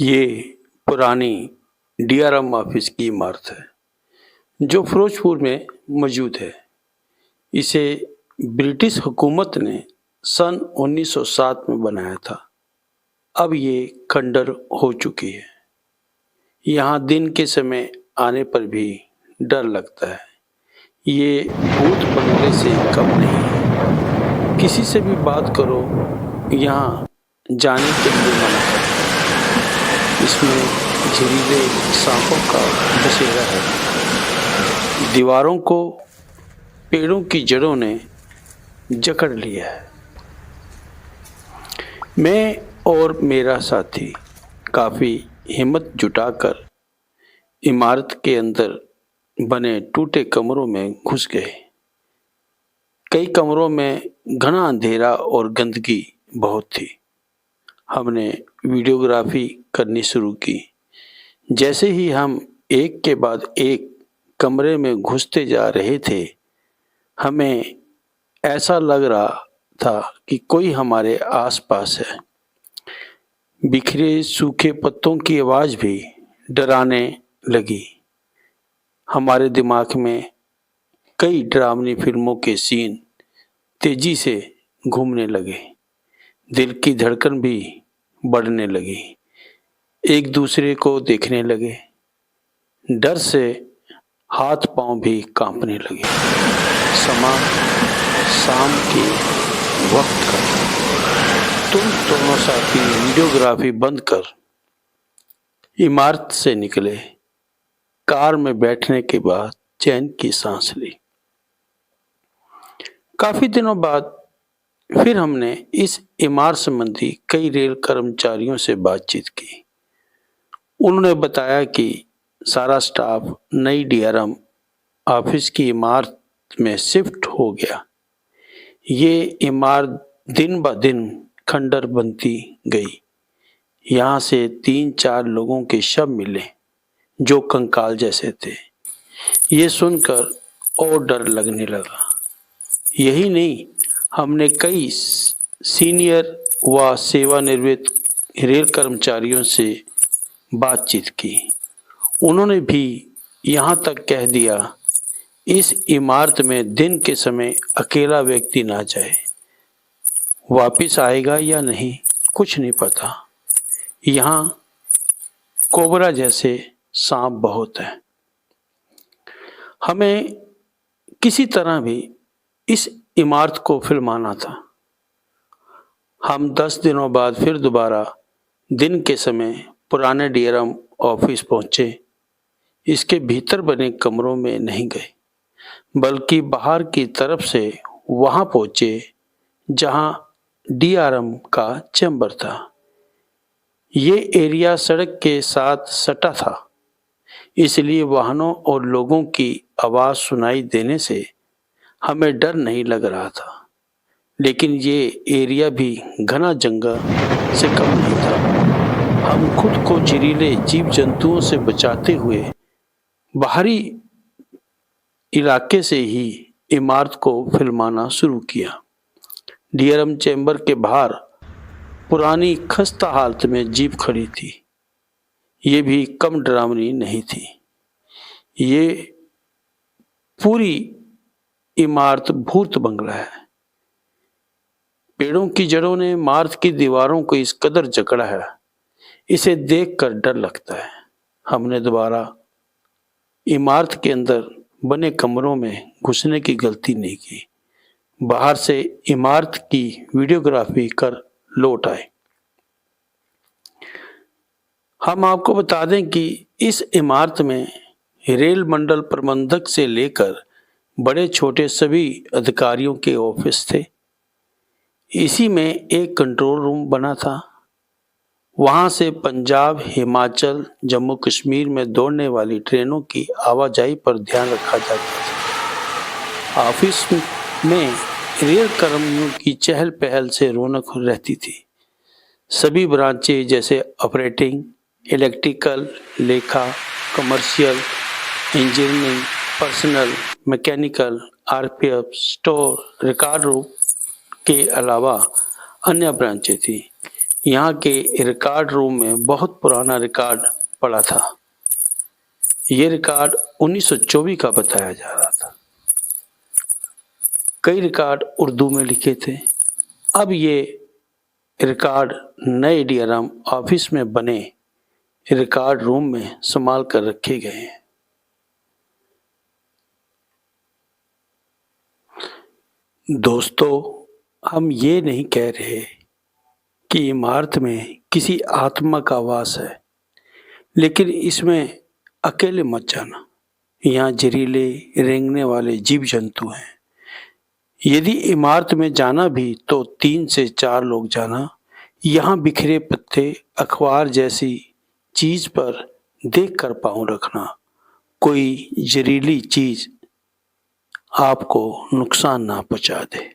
ये पुरानी DRM office की इमारत है जो फिरोजपुर में मौजूद है। इसे ब्रिटिश हुकूमत ने सन 1907 में बनाया था। अब ये खंडर हो चुकी है। यहाँ दिन के समय आने पर भी डर लगता है। ये भूत बंगले से कम नहीं है। किसी से भी बात करो, यहाँ जाने के लिए मना करते हैं। इसमें जहरीले सांपों का बसेरा है। दीवारों को पेड़ों की जड़ों ने जकड़ लिया है। मैं और मेरा साथी काफ़ी हिम्मत जुटाकर इमारत के अंदर बने टूटे कमरों में घुस गए। कई कमरों में घना अंधेरा और गंदगी बहुत थी। हमने वीडियोग्राफी करनी शुरू की। जैसे ही हम एक के बाद एक कमरे में घुसते जा रहे थे, हमें ऐसा लग रहा था कि कोई हमारे आसपास है। बिखरे सूखे पत्तों की आवाज़ भी डराने लगी। हमारे दिमाग में कई डरावनी फिल्मों के सीन तेजी से घूमने लगे। दिल की धड़कन भी बढ़ने लगी। एक दूसरे को देखने लगे। डर से हाथ पांव भी कांपने लगे। समा शाम के वक्त का था। तुम दोनों साथी वीडियोग्राफी बंद कर इमारत से निकले। कार में बैठने के बाद चैन की सांस ली। काफी दिनों बाद फिर हमने इस इमारत संबंधी कई रेल कर्मचारियों से बातचीत की। उन्होंने बताया कि सारा स्टाफ नई डीआरएम ऑफिस की इमारत में शिफ्ट हो गया। ये इमारत दिन ब दिन खंडर बनती गई। यहाँ से 3-4 लोगों के शव मिले जो कंकाल जैसे थे। ये सुनकर और डर लगने लगा। यही नहीं, हमने कई सीनियर व सेवानिवृत्त रेल कर्मचारियों से बातचीत की। उन्होंने भी यहाँ तक कह दिया, इस इमारत में दिन के समय अकेला व्यक्ति ना जाए। वापिस आएगा या नहीं कुछ नहीं पता। यहाँ कोबरा जैसे सांप बहुत हैं। हमें किसी तरह भी इस इमारत को फिल्माना था। हम 10 दिनों बाद फिर दोबारा दिन के समय पुराने डीआरएम ऑफिस पहुंचे। इसके भीतर बने कमरों में नहीं गए, बल्कि बाहर की तरफ से वहां पहुंचे जहां डीआरएम का चैम्बर था। ये एरिया सड़क के साथ सटा था, इसलिए वाहनों और लोगों की आवाज़ सुनाई देने से हमें डर नहीं लग रहा था। लेकिन ये एरिया भी घना जंगल से कम नहीं था। हम खुद को जहरीले जीव जंतुओं से बचाते हुए बाहरी इलाके से ही इमारत को फिल्माना शुरू किया। डीआरएम चैम्बर के बाहर पुरानी खस्ता हालत में जीप खड़ी थी। ये भी कम डरावनी नहीं थी। ये पूरी इमारत भूत बंगला है। पेड़ों की जड़ों ने इमारत की दीवारों को इस कदर जकड़ा है, इसे देखकर डर लगता है। हमने दोबारा इमारत के अंदर बने कमरों में घुसने की गलती नहीं की। बाहर से इमारत की वीडियोग्राफी कर लौट आए। हम आपको बता दें कि इस इमारत में रेल मंडल प्रबंधक से लेकर बड़े छोटे सभी अधिकारियों के ऑफिस थे। इसी में एक कंट्रोल रूम बना था। वहां से पंजाब, हिमाचल, जम्मू कश्मीर में दौड़ने वाली ट्रेनों की आवाजाही पर ध्यान रखा जाता था। ऑफिस में रेल कर्मियों की चहल पहल से रौनक रहती थी। सभी ब्रांचें जैसे ऑपरेटिंग, इलेक्ट्रिकल, लेखा, commercial, engineering, personal, mechanical, RPF, store, record room के अलावा अन्य ब्रांचें थी। यहाँ के रिकॉर्ड रूम में बहुत पुराना रिकॉर्ड पड़ा था। ये रिकॉर्ड 1924 का बताया जा रहा था। कई रिकॉर्ड उर्दू में लिखे थे। अब ये रिकॉर्ड नए डीआरएम ऑफिस में बने रिकॉर्ड रूम में संभाल कर रखे गए हैं। दोस्तों, हम ये नहीं कह रहे कि इमारत में किसी आत्मा का वास है, लेकिन इसमें अकेले मत जाना। यहाँ जहरीले रेंगने वाले जीव जंतु हैं। यदि इमारत में जाना भी तो 3 से 4 लोग जाना। यहाँ बिखरे पत्ते, अखबार जैसी चीज पर देख कर पाँव रखना। कोई जहरीली चीज आपको नुकसान ना पहुंचा दे।